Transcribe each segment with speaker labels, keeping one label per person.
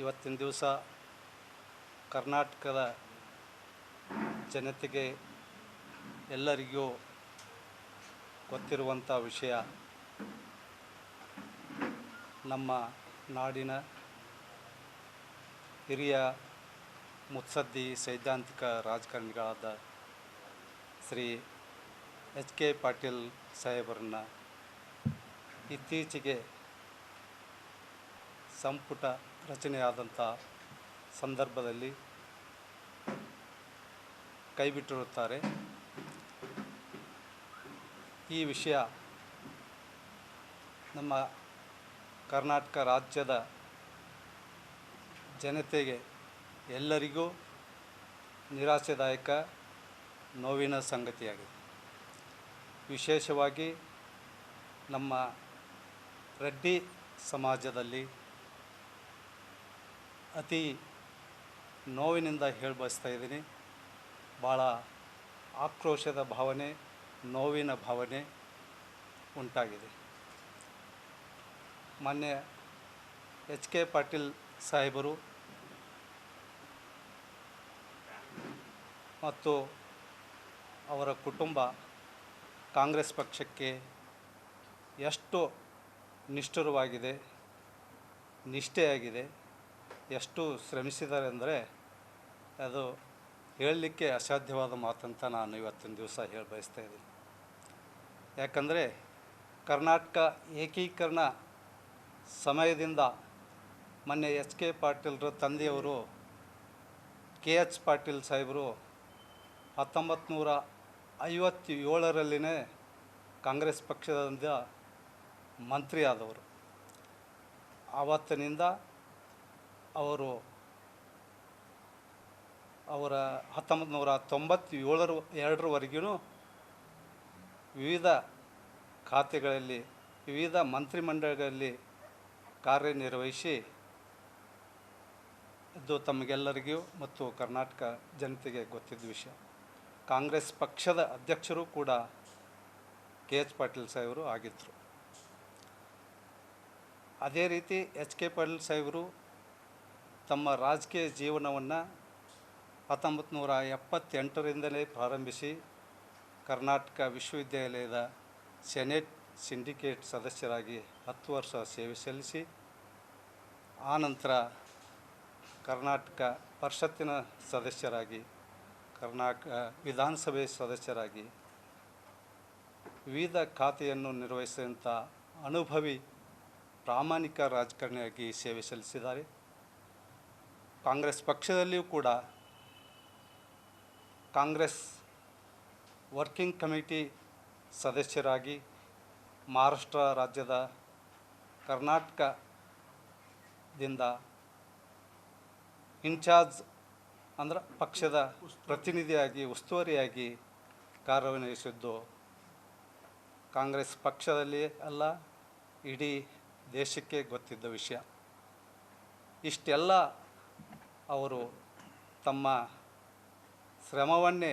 Speaker 1: ಇವತ್ತಿನ ದಿವಸ ಕರ್ನಾಟಕದ ಜನತೆಗೆ ಎಲ್ಲರಿಗೂ ಗೊತ್ತಿರುವಂಥ ವಿಷಯ, ನಮ್ಮ ನಾಡಿನ ಹಿರಿಯ ಮುತ್ಸದ್ದಿ ಸೈದ್ಧಾಂತಿಕ ರಾಜಕಾರಣಿಗಳಾದ ಶ್ರೀ ಎಚ್ ಕೆ ಪಾಟೀಲ್ ಸಾಹೇಬರನ್ನ ಇತ್ತೀಚೆಗೆ ಸಂಪುಟ ರಚನೆಯಾದಂಥ ಸಂದರ್ಭದಲ್ಲಿ ಕೈಬಿಟ್ಟಿರುತ್ತಾರೆ. ಈ ವಿಷಯ ನಮ್ಮ ಕರ್ನಾಟಕ ರಾಜ್ಯದ ಜನತೆಗೆ ಎಲ್ಲರಿಗೂ ನಿರಾಶೆದಾಯಕ ನೋವಿನ ಸಂಗತಿಯಾಗಿದೆ. ವಿಶೇಷವಾಗಿ ನಮ್ಮ ರೆಡ್ಡಿ ಸಮಾಜದಲ್ಲಿ ಅತಿ ನೋವಿನಿಂದ ಬಯಸ್ತಾ ಇದ್ದೀನಿ. ಭಾಳ ಆಕ್ರೋಶದ ಭಾವನೆ, ನೋವಿನ ಭಾವನೆ ಉಂಟಾಗಿದೆ. ಮಾನ್ಯ ಎಚ್ ಕೆ ಪಾಟೀಲ್ ಸಾಹೇಬರು ಮತ್ತು ಅವರ ಕುಟುಂಬ ಕಾಂಗ್ರೆಸ್ ಪಕ್ಷಕ್ಕೆ ಎಷ್ಟು ನಿಷ್ಠುರವಾಗಿದೆ, ನಿಷ್ಠೆಯಾಗಿದೆ, ಎಷ್ಟು ಶ್ರಮಿಸಿದ್ದಾರೆ ಅಂದರೆ ಅದು ಹೇಳಲಿಕ್ಕೆ ಅಸಾಧ್ಯವಾದ ಮಾತಂತ ನಾನು ಇವತ್ತಿನ ದಿವಸ ಬಯಸ್ತಾ ಇದ್ದೀನಿ. ಯಾಕಂದರೆ ಕರ್ನಾಟಕ ಏಕೀಕರಣ ಸಮಯದಿಂದ ಮೊನ್ನೆ ಎಚ್ ಕೆ ಪಾಟೀಲ್ರ ತಂದೆಯವರು ಕೆ ಎಚ್ ಪಾಟೀಲ್ ಸಾಹೇಬರು 1957ರಲ್ಲಿನೇ ಕಾಂಗ್ರೆಸ್ ಪಕ್ಷದಿಂದ ಮಂತ್ರಿ ಆದವರು. ಆವತ್ತಿನಿಂದ ಅವರ 1992ರವರೆಗೂ ವಿವಿಧ ಖಾತೆಗಳಲ್ಲಿ, ವಿವಿಧ ಮಂತ್ರಿಮಂಡಲಗಳಲ್ಲಿ ಕಾರ್ಯನಿರ್ವಹಿಸಿ ಇದು ತಮಗೆಲ್ಲರಿಗೂ ಮತ್ತು ಕರ್ನಾಟಕ ಜನತೆಗೆ ಗೊತ್ತಿದ್ದ ವಿಷಯ. ಕಾಂಗ್ರೆಸ್ ಪಕ್ಷದ ಅಧ್ಯಕ್ಷರು ಕೂಡ ಕೆ ಎಚ್ ಪಾಟೀಲ್ ಸಾಹೇಬರು ಆಗಿದ್ದರು. ಅದೇ ರೀತಿ ಎಚ್ ಕೆ ಪಾಟೀಲ್ ಸಾಹೇಬರು ತಮ್ಮ ರಾಜಕೀಯ ಜೀವನವನ್ನು 1978ರಿಂದಲೇ ಪ್ರಾರಂಭಿಸಿ ಕರ್ನಾಟಕ ವಿಶ್ವವಿದ್ಯಾಲಯದ ಸೆನೆಟ್ ಸಿಂಡಿಕೇಟ್ ಸದಸ್ಯರಾಗಿ 10 ವರ್ಷ ಸೇವೆ ಸಲ್ಲಿಸಿ, ಆನಂತರ ಕರ್ನಾಟಕ ಪರಿಷತ್ತಿನ ಸದಸ್ಯರಾಗಿ, ಕರ್ನಾಟಕ ವಿಧಾನಸಭೆ ಸದಸ್ಯರಾಗಿ ವಿವಿಧ ಖಾತೆಯನ್ನು ನಿರ್ವಹಿಸಿದಂಥ ಅನುಭವಿ ಪ್ರಾಮಾಣಿಕ ರಾಜಕಾರಣಿಯಾಗಿ ಸೇವೆ ಸಲ್ಲಿಸಿದ್ದಾರೆ. ಕಾಂಗ್ರೆಸ್ ಪಕ್ಷದಲ್ಲಿಯೂ ಕೂಡ ಕಾಂಗ್ರೆಸ್ ವರ್ಕಿಂಗ್ ಕಮಿಟಿ ಸದಸ್ಯರಾಗಿ ಮಹಾರಾಷ್ಟ್ರ ರಾಜ್ಯದ ಕರ್ನಾಟಕದಿಂದ ಇನ್ಚಾರ್ಜ್ ಅಂದ್ರೆ ಪಕ್ಷದ ಪ್ರತಿನಿಧಿಯಾಗಿ, ಉಸ್ತುವಾರಿಯಾಗಿ ಕಾರ್ಯನಿರ್ವಹಿಸಿದ್ದು ಕಾಂಗ್ರೆಸ್ ಪಕ್ಷದಲ್ಲಿ ಅಲ್ಲ, ಇಡೀ ದೇಶಕ್ಕೆ ಗೊತ್ತಿದ್ದ ವಿಷಯ. ಇಷ್ಟೆಲ್ಲ ಅವರು ತಮ್ಮ ಶ್ರಮವನ್ನೇ,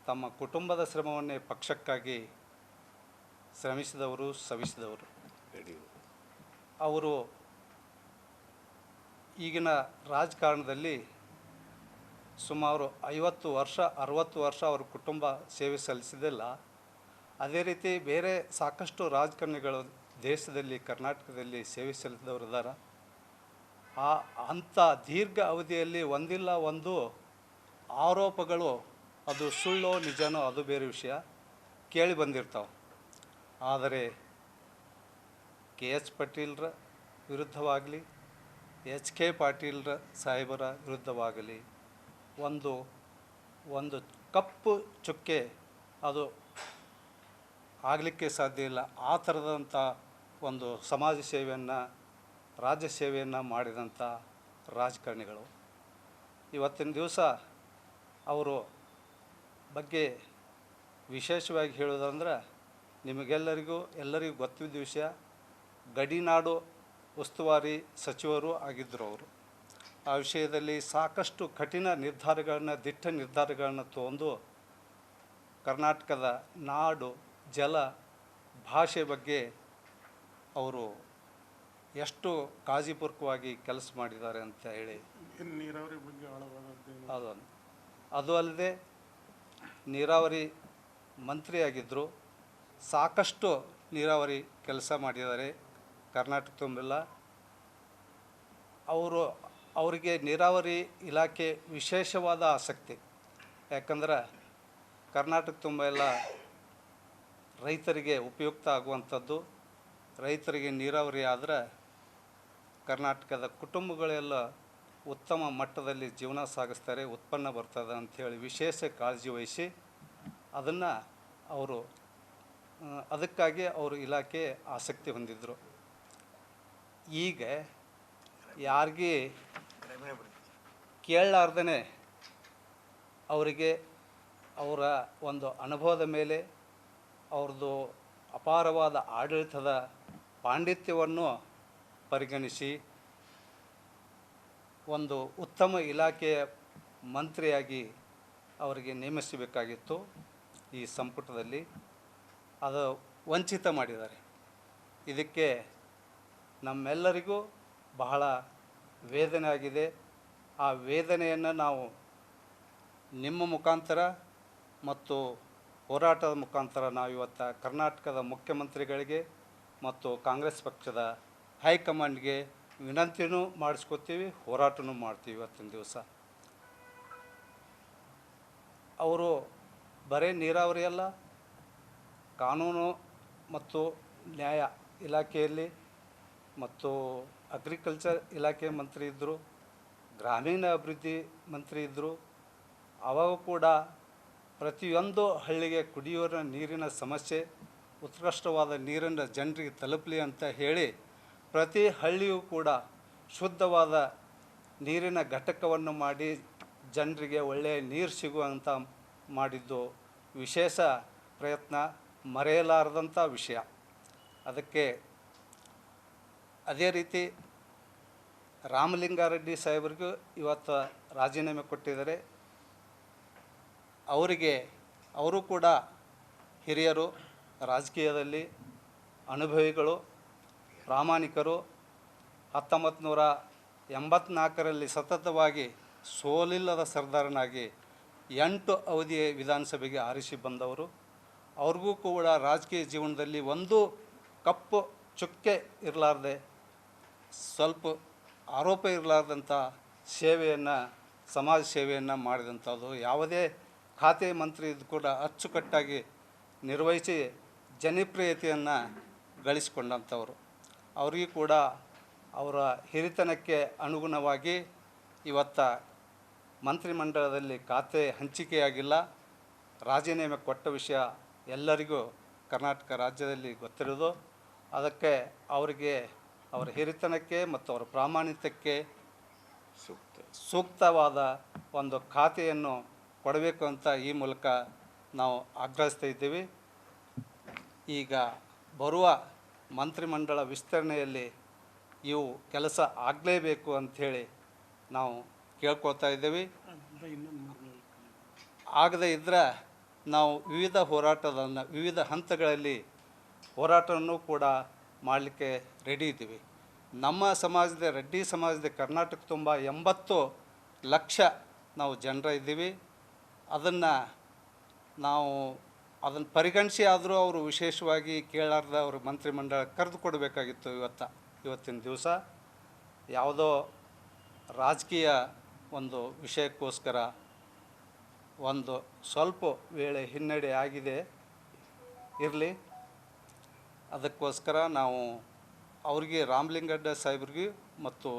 Speaker 1: ತಮ್ಮ ಕುಟುಂಬದ ಶ್ರಮವನ್ನೇ ಪಕ್ಷಕ್ಕಾಗಿ ಶ್ರಮಿಸಿದವರು, ಸವಿಸಿದವರು. ಅವರು ಈಗಿನ ರಾಜಕಾರಣದಲ್ಲಿ ಸುಮಾರು 50 ವರ್ಷ 60 ವರ್ಷ ಅವ್ರ ಕುಟುಂಬ ಸೇವೆ ಸಲ್ಲಿಸಿದಿಲ್ಲ. ಅದೇ ರೀತಿ ಬೇರೆ ಸಾಕಷ್ಟು ರಾಜಕಾರಣಿಗಳು ದೇಶದಲ್ಲಿ, ಕರ್ನಾಟಕದಲ್ಲಿ ಸೇವೆ ಸಲ್ಲಿಸಿದವರಿದ್ದಾರೆ. ಅಂಥ ದೀರ್ಘ ಅವಧಿಯಲ್ಲಿ ಒಂದಿಲ್ಲ ಒಂದು ಆರೋಪಗಳು, ಅದು ಸುಳ್ಳೋ ನಿಜನೋ ಅದು ಬೇರೆ ವಿಷಯ, ಕೇಳಿ ಬಂದಿರ್ತಾವೆ. ಆದರೆ ಕೆ ಎಚ್ ಪಾಟೀಲ್ರ ವಿರುದ್ಧವಾಗಲಿ, ಎಚ್ ಕೆ ಪಾಟೀಲ್ರ ಸಾಹೇಬರ ವಿರುದ್ಧವಾಗಲಿ ಒಂದು ಕಪ್ಪು ಚುಕ್ಕೆ ಅದು ಆಗಲಿಕ್ಕೆ ಸಾಧ್ಯ ಇಲ್ಲ. ಆ ಥರದಂಥ ಒಂದು ಸಮಾಜ ಸೇವೆಯನ್ನು, ರಾಜ್ಯ ಸೇವೆಯನ್ನು ಮಾಡಿದಂಥ ರಾಜಕಾರಣಿಗಳು. ಇವತ್ತಿನ ದಿವಸ ಅವರು ಬಗ್ಗೆ ವಿಶೇಷವಾಗಿ ಹೇಳೋದಂದ್ರೆ, ಎಲ್ಲರಿಗೂ ಗೊತ್ತಿದ್ದ ವಿಷಯ, ಗಡಿನಾಡು ಉಸ್ತುವಾರಿ ಸಚಿವರು ಆಗಿದ್ದರು ಅವರು. ಆ ವಿಷಯದಲ್ಲಿ ಸಾಕಷ್ಟು ಕಠಿಣ ನಿರ್ಧಾರಗಳನ್ನು, ದಿಟ್ಟ ನಿರ್ಧಾರಗಳನ್ನು ತಗೊಂಡು ಕರ್ನಾಟಕದ ನಾಡು, ಜಲ, ಭಾಷೆ ಬಗ್ಗೆ ಅವರು ಎಷ್ಟು ಕಾಳಜಿಪೂರ್ವಕವಾಗಿ ಕೆಲಸ ಮಾಡಿದ್ದಾರೆ ಅಂತ ಹೇಳಿ.
Speaker 2: ಇನ್ನು ನೀರಾವರಿ ಬಗ್ಗೆ ಆಳವಾದದ್ದೇನು?
Speaker 1: ಅದು ಅಲ್ಲದೆ ನೀರಾವರಿ ಮಂತ್ರಿಯಾಗಿದ್ದರು, ಸಾಕಷ್ಟು ನೀರಾವರಿ ಕೆಲಸ ಮಾಡಿದ್ದಾರೆ ಕರ್ನಾಟಕ ತುಂಬೆಲ್ಲ. ಅವರಿಗೆ ನೀರಾವರಿ ಇಲಾಖೆ ವಿಶೇಷವಾದ ಆಸಕ್ತಿ. ಯಾಕಂದ್ರೆ ಕರ್ನಾಟಕ ತುಂಬ ಎಲ್ಲ ರೈತರಿಗೆ ಉಪಯುಕ್ತ ಆಗುವಂಥದ್ದು. ರೈತರಿಗೆ ನೀರಾವರಿ ಆದರೆ ಕರ್ನಾಟಕದ ಕುಟುಂಬಗಳೆಲ್ಲ ಉತ್ತಮ ಮಟ್ಟದಲ್ಲಿ ಜೀವನ ಸಾಗಿಸ್ತಾರೆ, ಉತ್ಪನ್ನ ಬರ್ತದೆ ಅಂಥೇಳಿ ವಿಶೇಷ ಕಾಳಜಿ ವಹಿಸಿ ಅದಕ್ಕಾಗಿ ಅವರು ಇಲಾಖೆ ಆಸಕ್ತಿ ಹೊಂದಿದ್ದರು. ಈಗ ಯಾರಿಗೆ ಕೇಳಲಾರ್ದೇ ಅವರಿಗೆ ಅವರ ಒಂದು ಅನುಭವದ ಮೇಲೆ ಅವ್ರದ್ದು ಅಪಾರವಾದ ಆಡಳಿತದ ಪಾಂಡಿತ್ಯವನ್ನು ಪರಿಗಣಿಸಿ ಒಂದು ಉತ್ತಮ ಇಲಾಖೆಯ ಮಂತ್ರಿಯಾಗಿ ಅವರಿಗೆ ನೇಮಿಸಬೇಕಾಗಿತ್ತು. ಈ ಸಂಪುಟದಲ್ಲಿ ಅದು ವಂಚಿತ ಮಾಡಿದ್ದಾರೆ. ಇದಕ್ಕೆ ನಮ್ಮೆಲ್ಲರಿಗೂ ಬಹಳ ವೇದನೆ ಆಗಿದೆ. ಆ ವೇದನೆಯನ್ನು ನಾವು ನಿಮ್ಮ ಮುಖಾಂತರ ಮತ್ತು ಹೋರಾಟದ ಮುಖಾಂತರ ನಾವು ಇವತ್ತು ಕರ್ನಾಟಕದ ಮುಖ್ಯಮಂತ್ರಿಗಳಿಗೆ ಮತ್ತು ಕಾಂಗ್ರೆಸ್ ಪಕ್ಷದ ಹೈಕಮಾಂಡ್ಗೆ ವಿನಂತಿನೂ ಮಾಡಿಸ್ಕೊತೀವಿ, ಹೋರಾಟನೂ ಮಾಡ್ತೀವಿ. ಇವತ್ತಿನ ದಿವಸ ಅವರು ಬರೀ ನೀರಾವರಿ ಅಲ್ಲ, ಕಾನೂನು ಮತ್ತು ನ್ಯಾಯ ಇಲಾಖೆಯಲ್ಲಿ ಮತ್ತು ಅಗ್ರಿಕಲ್ಚರ್ ಇಲಾಖೆ ಮಂತ್ರಿ ಇದ್ದರು, ಗ್ರಾಮೀಣ ಅಭಿವೃದ್ಧಿ ಮಂತ್ರಿ ಇದ್ದರು. ಅವಾಗ ಕೂಡ ಪ್ರತಿಯೊಂದು ಹಳ್ಳಿಗೆ ಕುಡಿಯುವ ನೀರಿನ ಸಮಸ್ಯೆ, ಉತ್ಕೃಷ್ಟವಾದ ನೀರನ್ನು ಜನರಿಗೆ ತಲುಪಲಿ ಅಂತ ಹೇಳಿ ಪ್ರತಿ ಹಳ್ಳಿಯೂ ಕೂಡ ಶುದ್ಧವಾದ ನೀರಿನ ಘಟಕವನ್ನು ಮಾಡಿ ಜನರಿಗೆ ಒಳ್ಳೆಯ ನೀರು ಸಿಗುವಂಥ ಮಾಡಿದ್ದು ವಿಶೇಷ ಪ್ರಯತ್ನ, ಮರೆಯಲಾರದಂಥ ವಿಷಯ. ಅದಕ್ಕೆ ಅದೇ ರೀತಿ ರಾಮಲಿಂಗಾರೆಡ್ಡಿ ಸಾಹೇಬರಿಗೂ ಇವತ್ತು ರಾಜೀನಾಮೆ ಕೊಟ್ಟಿದ್ದಾರೆ. ಅವರು ಕೂಡ ಹಿರಿಯರು, ರಾಜಕೀಯದಲ್ಲಿ ಅನುಭವಿಗಳು, ಪ್ರಾಮಾಣಿಕರು. 1984ರಲ್ಲಿ ಸತತವಾಗಿ ಸೋಲಿಲ್ಲದ ಸರ್ದಾರನಾಗಿ 8 ಅವಧಿಯ ವಿಧಾನಸಭೆಗೆ ಆರಿಸಿ ಬಂದವರು. ಅವ್ರಿಗೂ ಕೂಡ ರಾಜಕೀಯ ಜೀವನದಲ್ಲಿ ಒಂದು ಕಪ್ಪು ಚುಕ್ಕೆ ಇರಲಾರ್ದೆ, ಸ್ವಲ್ಪ ಆರೋಪ ಇರಲಾರ್ದಂಥ ಸೇವೆಯನ್ನು, ಸಮಾಜ ಸೇವೆಯನ್ನು ಮಾಡಿದಂಥದ್ದು. ಯಾವುದೇ ಖಾತೆ ಮಂತ್ರಿ ಇದು ಕೂಡ ಅಚ್ಚುಕಟ್ಟಾಗಿ ನಿರ್ವಹಿಸಿ ಜನಪ್ರಿಯತೆಯನ್ನು ಗಳಿಸಿಕೊಂಡಂಥವರು. ಅವರಿಗೂ ಕೂಡ ಅವರ ಹಿರಿತನಕ್ಕೆ ಅನುಗುಣವಾಗಿ ಇವತ್ತು ಮಂತ್ರಿಮಂಡಲದಲ್ಲಿ ಖಾತೆ ಹಂಚಿಕೆಯಾಗಿಲ್ಲ. ರಾಜೀನಾಮೆ ಕೊಟ್ಟ ವಿಷಯ ಎಲ್ಲರಿಗೂ ಕರ್ನಾಟಕ ರಾಜ್ಯದಲ್ಲಿ ಗೊತ್ತಿರೋದು. ಅದಕ್ಕೆ ಅವರಿಗೆ ಅವರ ಹಿರಿತನಕ್ಕೆ ಮತ್ತು ಅವರ ಪ್ರಾಮಾಣಿಕತೆಗೆ ಸೂಕ್ತವಾದ ಒಂದು ಖಾತೆಯನ್ನು ಕೊಡಬೇಕು ಅಂತ ಈ ಮೂಲಕ ನಾವು ಆಗ್ರಹಿಸ್ತಾ ಇದ್ದೀವಿ. ಈಗ ಬರುವ ಮಂತ್ರಿಮಂಡಲ ವಿಸ್ತರಣೆಯಲ್ಲಿ ಇವು ಕೆಲಸ ಆಗಲೇಬೇಕು ಅಂಥೇಳಿ ನಾವು ಕೇಳ್ಕೊಳ್ತಾ ಇದ್ದೀವಿ. ಆಗದೇ ಇದ್ದರೆ ನಾವು ವಿವಿಧ ಹಂತಗಳಲ್ಲಿ ಹೋರಾಟವನ್ನು ಕೂಡ ಮಾಡಲಿಕ್ಕೆ ರೆಡಿ ಇದ್ದೀವಿ. ನಮ್ಮ ಸಮಾಜದ, ರೆಡ್ಡಿ ಸಮಾಜದ ಕರ್ನಾಟಕ ತುಂಬ 80 ಲಕ್ಷ ನಾವು ಜನರ ಇದ್ದೀವಿ. ಅದನ್ನು ಪರಿಗಣಿಸಿ ಆದರೂ ಅವರು ವಿಶೇಷವಾಗಿ ಕೇಳಾರ್ದ ಅವರು ಮಂತ್ರಿಮಂಡಲ ಕರೆದು ಕೊಡಬೇಕಾಗಿತ್ತು. ಇವತ್ತಿನ ದಿವಸ ಯಾವುದೋ ರಾಜಕೀಯ ಒಂದು ವಿಷಯಕ್ಕೋಸ್ಕರ ಒಂದು ಸ್ವಲ್ಪ ವೇಳೆ ಹಿನ್ನಡೆ ಆಗಿದೆ, ಇರಲಿ. ಅದಕ್ಕೋಸ್ಕರ ನಾವು ಅವ್ರಿಗೆ, ರಾಮಲಿಂಗಡ್ಡ ಸಾಹೇಬ್ರಿಗೆ ಮತ್ತು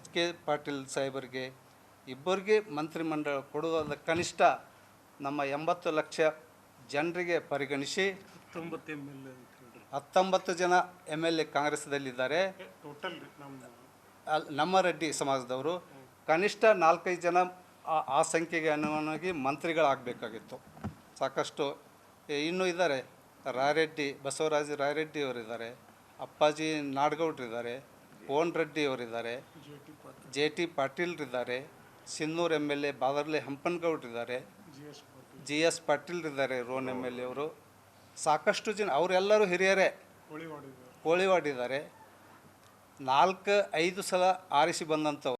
Speaker 1: SK ಪಾಟೀಲ್ ಸಾಹೇಬರಿಗೆ ಇಬ್ಬರಿಗೆ ಮಂತ್ರಿಮಂಡಲ ಕೊಡುವುದರ ಕನಿಷ್ಠ ನಮ್ಮ 80 ಲಕ್ಷ ಜನರಿಗೆ ಪರಿಗಣಿಸಿ 19 ಜನ MLA ಕಾಂಗ್ರೆಸ್ದಲ್ಲಿದ್ದಾರೆ. ನಮ್ಮ ರೆಡ್ಡಿ ಸಮಾಜದವರು ಕನಿಷ್ಠ 4-5 ಜನ ಆ ಸಂಖ್ಯೆಗೆ ಅನುಗುಣವಾಗಿ ಮಂತ್ರಿಗಳಾಗಬೇಕಾಗಿತ್ತು. ಸಾಕಷ್ಟು ಇನ್ನೂ ಇದ್ದಾರೆ. ಬಸವರಾಜ ರಾಯರೆಡ್ಡಿ ಅವರಿದ್ದಾರೆ, ಅಪ್ಪಾಜಿ ನಾಡಗೌಡರಿದ್ದಾರೆ, ಕೋನ್ ರೆಡ್ಡಿ ಅವರಿದ್ದಾರೆ, JT ಪಾಟೀಲ್ರಿದ್ದಾರೆ, ಸಿನ್ನೂರು MLA ಬಾದರ್ಲೆ ಹಂಪನಗೌಡರಿದ್ದಾರೆ, GS ಪಾಟೀಲ್ರಿದ್ದಾರೆ, ರೋನ್ MLA ಅವರು. ಸಾಕಷ್ಟು ಜನ ಅವರೆಲ್ಲರೂ ಹಿರಿಯರೇ. ಕೋಳಿವಾಡಿದ್ದಾರೆ. 4-5 ಸಲ ಆರಿಸಿ ಬಂದಂಥವ್ರು